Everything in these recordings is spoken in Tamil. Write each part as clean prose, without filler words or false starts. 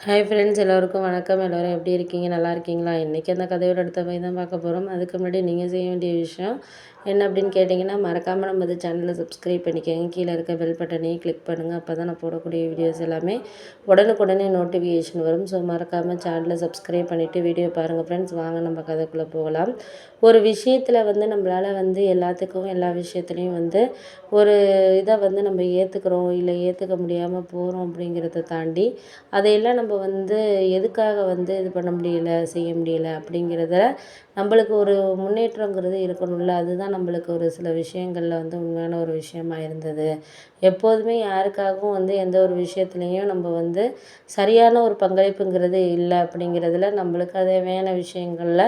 ஹாய் ஃப்ரெண்ட்ஸ், எல்லோருக்கும் வணக்கம். எல்லோரும் எப்படி இருக்கீங்க? நல்லா இருக்கீங்களா? இன்றைக்கி அந்த கதையோட அடுத்த போய் தான் பார்க்க போகிறோம். அதுக்கு முன்னாடி நீங்கள் செய்ய வேண்டிய விஷயம் என்ன அப்படின்னு கேட்டிங்கன்னா, மறக்காமல் நம்ம இந்த சேனலை சப்ஸ்கிரைப் பண்ணிக்கோங்க. கீழே இருக்க பெல் பட்டனையும் கிளிக் பண்ணுங்கள். அப்போ தான் நான் போடக்கூடிய வீடியோஸ் எல்லாமே உடனுக்குடனே நோட்டிஃபிகேஷன் வரும். ஸோ மறக்காமல் சேனலை சப்ஸ்கிரைப் பண்ணிவிட்டு வீடியோ பாருங்கள் ஃப்ரெண்ட்ஸ். வாங்க நம்ம கதைக்குள்ளே போகலாம். ஒரு விஷயத்தில் நம்மளால் எல்லாத்துக்கும் எல்லா விஷயத்துலையும் ஒரு இதை நம்ம ஏற்றுக்கிறோம் இல்லை ஏற்றுக்க முடியாமல் போகிறோம் அப்படிங்கிறத தாண்டி அதையெல்லாம் நம்ம எதுக்காக இது பண்ண முடியல, செய்ய முடியல அப்படிங்கிறத நம்மளுக்கு ஒரு முன்னேற்றங்கிறது இருக்கணும்ல. அதுதான் நம்மளுக்கு ஒரு சில விஷயங்களில் உண்மையான ஒரு விஷயமா இருந்தது. எப்போதுமே யாருக்காகவும் எந்த ஒரு விஷயத்துலையும் நம்ம சரியான ஒரு பங்களிப்புங்கிறது இல்லை அப்படிங்கிறதுல நம்மளுக்கு தேவையான விஷயங்களில்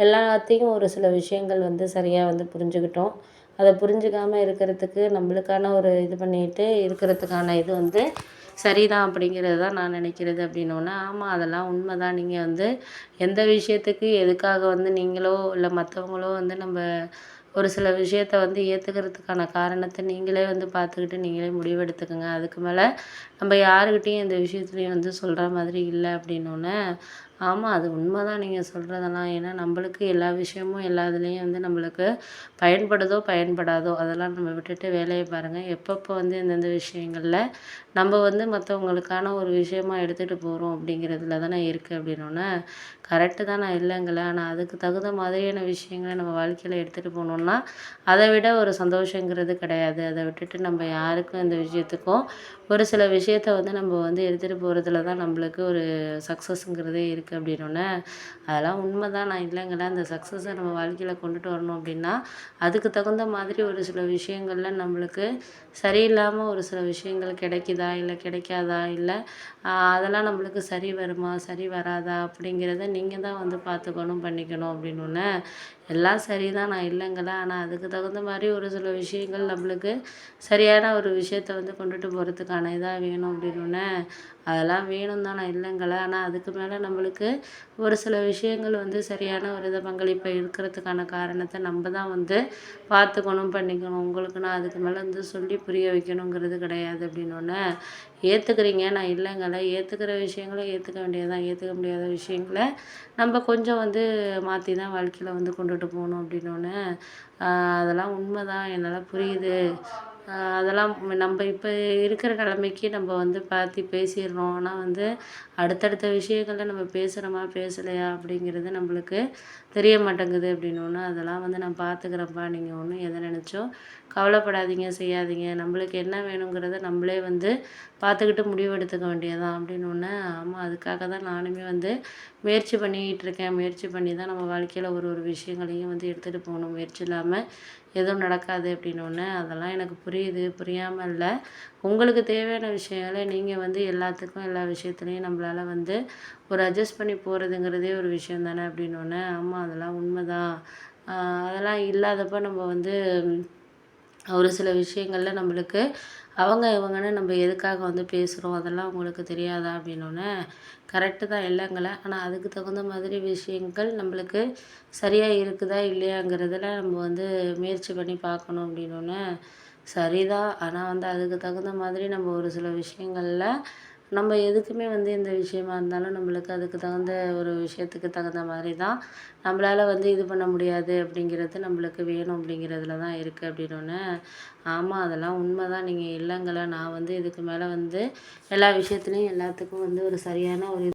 எல்லாத்தையும் ஒரு சில விஷயங்கள் சரியாக புரிஞ்சுக்கிட்டோம். அதை புரிஞ்சுக்காமல் இருக்கிறதுக்கு நம்மளுக்கான ஒரு இது பண்ணிட்டு இருக்கிறதுக்கான இது சரிதான் அப்படிங்கிறது தான் நான் நினைக்கிறது. அப்படின்னோடனே ஆமாம், அதெல்லாம் உண்மை தான். நீங்கள் எந்த விஷயத்துக்கு எதுக்காக நீங்களோ இல்லை மற்றவங்களோ நம்ம ஒரு சில விஷயத்த ஏற்றுக்கிறதுக்கான காரணத்தை நீங்களே பார்த்துக்கிட்டு நீங்களே முடிவெடுத்துக்கோங்க. அதுக்கு மேலே நம்ம யாருக்கிட்டேயும் எந்த விஷயத்துலையும் சொல்கிற மாதிரி இல்லை அப்படின்னோடனே ஆமாம், அது உண்மை தான் நீங்கள் சொல்கிறதெல்லாம். ஏன்னா நம்மளுக்கு எல்லா விஷயமும் எல்லா இதுலேயும் நம்மளுக்கு பயன்படுதோ பயன்படாதோ அதெல்லாம் நம்ம விட்டுட்டு வேலையை பாருங்கள். எப்பப்போ எந்தெந்த விஷயங்களில் நம்ம மற்றவங்களுக்கான ஒரு விஷயமா எடுத்துகிட்டு போகிறோம் அப்படிங்கிறதுல தானே இருக்குது அப்படின்னோடனே கரெக்டு தான், நான் இல்லைங்கள. ஆனால் அதுக்கு தகுந்த மாதிரியான விஷயங்களை நம்ம வாழ்க்கையில் எடுத்துகிட்டு போகணுன்னா அதை விட ஒரு சந்தோஷங்கிறது கிடையாது. அதை விட்டுட்டு நம்ம யாருக்கும் இந்த விஷயத்துக்கும் ஒரு சில விஷயத்த நம்ம எடுத்துகிட்டு போகிறதுல தான் நம்மளுக்கு ஒரு சக்ஸஸ்ங்கிறதே இருக்குது அப்படின்னோடனே அதெல்லாம் உண்மை தான், நான் இல்லைங்கள. அந்த சக்ஸஸை நம்ம வாழ்க்கையில் கொண்டுட்டு வரணும் அப்படின்னா அதுக்கு தகுந்த மாதிரி ஒரு சில விஷயங்களில் நம்மளுக்கு சரியில்லாமல் ஒரு சில விஷயங்கள் கிடைக்குதா இல்லை கிடைக்காதா, இல்லை அதெல்லாம் நம்மளுக்கு சரி வருமா சரி வராதா அப்படிங்கிறத நீங்கள் தான் பார்த்துக்கணும் பண்ணிக்கணும் அப்படின்னோடனே எல்லாம் சரி தான், நான் இல்லைங்கள. ஆனால் அதுக்கு தகுந்த மாதிரி ஒரு சில விஷயங்கள் நம்மளுக்கு சரியான ஒரு விஷயத்த கொண்டுட்டு போகிறதுக்கான இதாக வேணும் அப்படின்னோடனே அதெல்லாம் வேணும் தான், நான் இல்லைங்கள. ஆனால் அதுக்கு மேலே நம்மளுக்கு ஒரு சில விஷயங்கள் சரியான ஒரு இதை பங்களிப்பை இருக்கிறதுக்கான காரணத்தை நம்ம தான் பார்த்துக்கணும் பண்ணிக்கணும். உங்களுக்கு நான் அதுக்கு மேலே சொல்லி புரிய வைக்கணுங்கிறது கிடையாது அப்படின்னோடனே ஏற்றுக்கிறீங்க, நான் இல்லைங்கள. ஏற்றுக்கிற விஷயங்களை ஏற்றுக்க வேண்டியதுதான். ஏற்றுக்க முடியாத விஷயங்களை நம்ம கொஞ்சம் மாற்றி தான் வாழ்க்கையில் கொண்டுட்டு போகணும் அப்படின்னோடனே அதெல்லாம் உண்மை தான், என்னால் புரியுது. அதெல்லாம் நம்ம இப்போ இருக்கிற நிலைமைக்கு நம்ம பார்த்து பேசிடுறோம். ஆனால் அடுத்தடுத்த விஷயங்களில் நம்ம பேசுகிறோமா பேசலையா அப்படிங்கிறது நம்மளுக்கு தெரிய மாட்டேங்குது அப்படின்னோடனே அதெல்லாம் நான் பார்த்துக்கிறேன்ப்பா, நீங்கள் ஒன்றும் எதை நினச்சோ கவலைப்படாதீங்க, செய்யாதீங்க. நம்மளுக்கு என்ன வேணுங்கிறத நம்மளே பார்த்துக்கிட்டு முடிவு எடுத்துக்க வேண்டியதான் அப்படின்னோடனே ஆமாம், அதுக்காக தான் நானுமே முயற்சி பண்ணிக்கிட்டு இருக்கேன். முயற்சி பண்ணி தான் நம்ம வாழ்க்கையில் ஒரு ஒரு விஷயங்களையும் எடுத்துகிட்டு போகணும். முயற்சி இல்லாமல் எதுவும் நடக்காது அப்படின்னோடனே அதெல்லாம் எனக்கு புரியுது, புரியாமல் இல்லை. உங்களுக்கு தேவையான விஷயங்களை நீங்கள் எல்லாத்துக்கும் எல்லா விஷயத்துலையும் நம்மளால் ஒரு அட்ஜஸ்ட் பண்ணி போகிறதுங்கிறதே ஒரு விஷயம் தானே அப்படின்னோடனே ஆமாம், அதெல்லாம் உண்மை தான். அதெல்லாம் இல்லாதப்போ நம்ம ஒரு சில விஷயங்களில் நம்மளுக்கு அவங்க இவங்கன்னு நம்ம எதுக்காக பேசுகிறோம் அதெல்லாம் உங்களுக்கு தெரியாதா அப்படின்னோடனே கரெக்டு தான், இல்லைங்கள. ஆனால் அதுக்கு தகுந்த மாதிரி விஷயங்கள் நம்மளுக்கு சரியாக இருக்குதா இல்லையாங்கிறதுல நம்ம முயற்சி பண்ணி பார்க்கணும் அப்படின்னோடனே சரிதான். ஆனால் அதுக்கு தகுந்த மாதிரி நம்ம ஒரு சில விஷயங்களில் நம்ம எதுக்குமே எந்த விஷயமா இருந்தாலும் நம்மளுக்கு அதுக்கு தகுந்த ஒரு விஷயத்துக்கு தகுந்த மாதிரி தான் நம்மளால் இது பண்ண முடியாது அப்படிங்கிறது நம்மளுக்கு வேணும் அப்படிங்கிறதுல தான் இருக்குது அப்படின்னோடனே ஆமாம், அதெல்லாம் உண்மை தான், நீங்கள் இல்லைங்கள. நான் இதுக்கு மேலே எல்லா விஷயத்துலையும் எல்லாத்துக்கும் ஒரு சரியான ஒரு